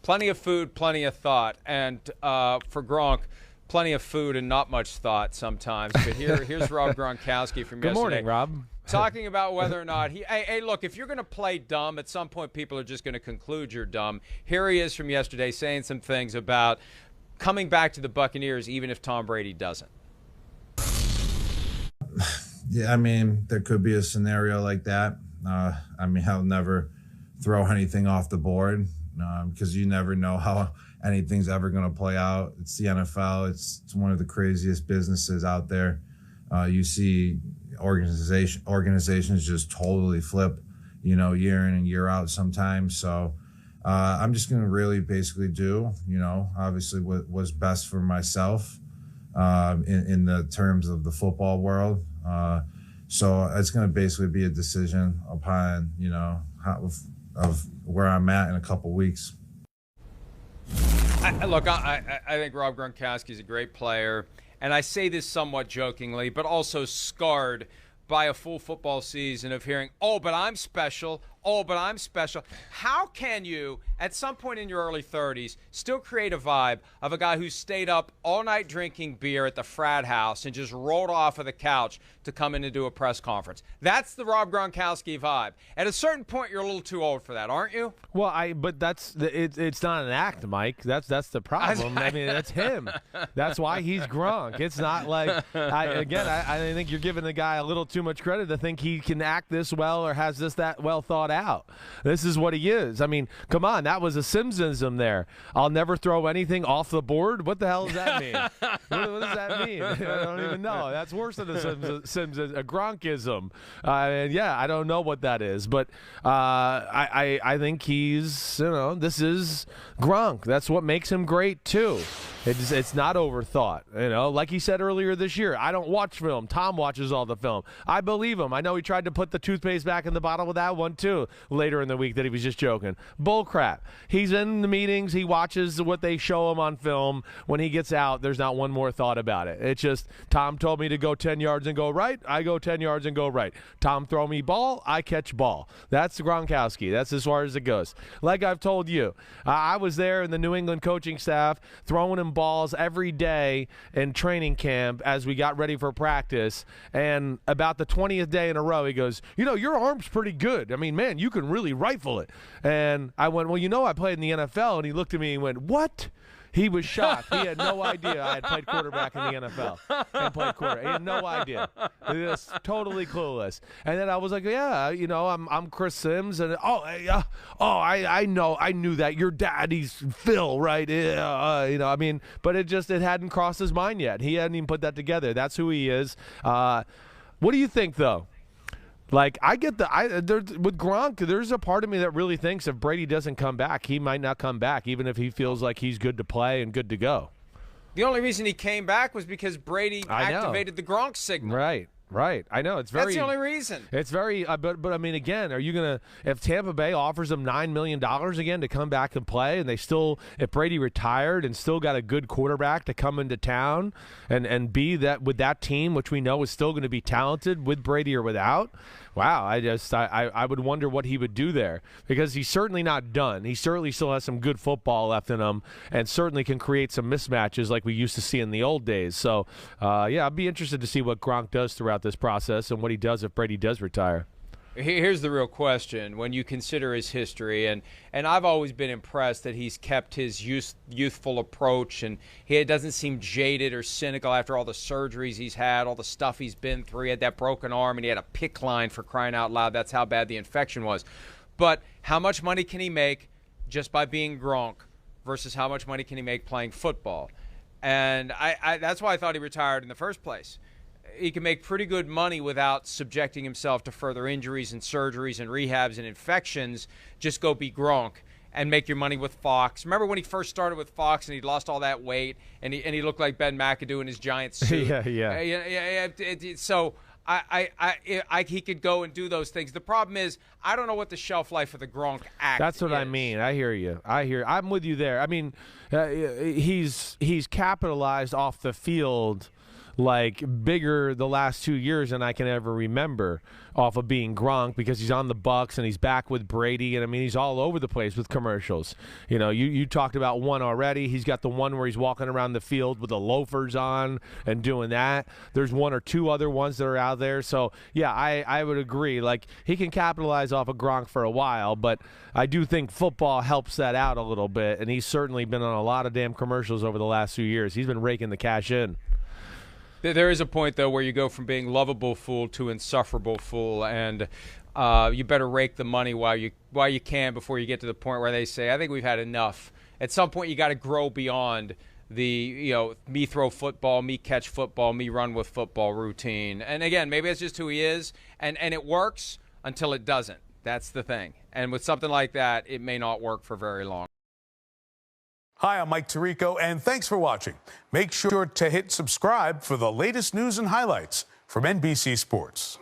Plenty of food, plenty of thought. And for Gronk, plenty of food and not much thought sometimes. But here's Rob Gronkowski from yesterday. Good morning, Rob. Talking about whether or not hey, look, if you're going to play dumb, at some point people are just going to conclude you're dumb. Here he is from yesterday saying some things about coming back to the Buccaneers even if Tom Brady doesn't. Yeah, I mean, there could be a scenario like that. I mean, I'll never throw anything off the board because you never know how anything's ever going to play out. It's the NFL. It's one of the craziest businesses out there. You see organizations just totally flip, year in and year out sometimes. So I'm just going to really basically do, obviously what was best for myself in the terms of the football world. So it's going to basically be a decision upon, of where I'm at in a couple weeks. I think Rob Gronkowski is a great player. And I say this somewhat jokingly, but also scarred by a full football season of hearing, oh, but I'm special. Oh, but I'm special. How can you, at some point in your early 30s, still create a vibe of a guy who stayed up all night drinking beer at the frat house and just rolled off of the couch to come in and do a press conference? That's the Rob Gronkowski vibe. At a certain point, you're a little too old for that, aren't you? Well, but it's not an act, Mike. That's the problem. I mean, that's him. That's why he's Gronk. It's not like I think you're giving the guy a little too much credit to think he can act this well or has that well thought out. This is what he is. I mean, come on, that was a Simpsonism there. I'll never throw anything off the board. What the hell does that mean? what does that mean? I don't even know. That's worse than a Simpsons, a Gronkism. And yeah, I don't know what that is, but I think he's, this is Gronk. That's what makes him great too. It's not overthought. Like he said earlier this year, I don't watch film. Tom watches all the film. I believe him. I know he tried to put the toothpaste back in the bottle with that one too later in the week, that he was just joking. Bull crap. He's in the meetings. He watches what they show him on film. When he gets out, there's not one more thought about it. It's just, Tom told me to go 10 yards and go right. I go 10 yards and go right. Tom throw me ball. I catch ball. That's Gronkowski. That's as far as it goes. Like I've told you, I was there in the New England coaching staff throwing him balls every day in training camp as we got ready for practice, and about the 20th day in a row he goes, your arm's pretty good. I mean, man, you can really rifle it. And I went, well, I played in the NFL. And he looked at me and went, what? He was shocked. He had no idea I had played quarterback in the NFL and played quarterback. He had no idea. He was totally clueless. And then I was like, yeah, I'm Chris Simms, and I know, I knew that your daddy's Phil, right? But it hadn't crossed his mind yet. He hadn't even put that together. That's who he is. What do you think, though? Like, I get with Gronk, there's a part of me that really thinks if Brady doesn't come back, he might not come back, even if he feels like he's good to play and good to go. The only reason he came back was because Brady activated the Gronk signal. Right. I know. That's the only reason. It's very, but I mean, again, are you going to, if Tampa Bay offers him $9 million again to come back and play, and if Brady retired and still got a good quarterback to come into town and be that with that team, which we know is still going to be talented with Brady or without, wow, I would wonder what he would do there, because he's certainly not done. He certainly still has some good football left in him, and certainly can create some mismatches like we used to see in the old days. So, I'd be interested to see what Gronk does throughout this process and what he does if Brady does retire. Here's the real question when you consider his history, and I've always been impressed that he's kept his youthful approach, and he doesn't seem jaded or cynical after all the surgeries he's had, all the stuff he's been through. He had that broken arm, and he had a PICC line, for crying out loud. That's how bad the infection was. But how much money can he make just by being Gronk versus how much money can he make playing football? And that's why I thought he retired in the first place. He can make pretty good money without subjecting himself to further injuries and surgeries and rehabs and infections. Just go be Gronk and make your money with Fox. Remember when he first started with Fox and he lost all that weight and he looked like Ben McAdoo in his giant suit? Yeah. So he could go and do those things. The problem is I don't know what the shelf life of the Gronk act is. That's what I mean. I hear you. I'm with you there. I mean, he's capitalized off the field like bigger the last 2 years than I can ever remember off of being Gronk, because he's on the Bucs and he's back with Brady, and I mean he's all over the place with commercials. You know, you talked about one already. He's got the one where he's walking around the field with the loafers on and doing that. There's one or two other ones that are out there. So yeah, I would agree. Like, he can capitalize off of Gronk for a while, but I do think football helps that out a little bit, and he's certainly been on a lot of damn commercials over the last few years. He's been raking the cash in. There is a point, though, where you go from being lovable fool to insufferable fool, and you better rake the money while you can before you get to the point where they say, I think we've had enough. At some point, you got to grow beyond the, you know, me throw football, me catch football, me run with football routine. And again, maybe that's just who he is, and it works until it doesn't. That's the thing. And with something like that, it may not work for very long. Hi, I'm Mike Tirico, and thanks for watching. Make sure to hit subscribe for the latest news and highlights from NBC Sports.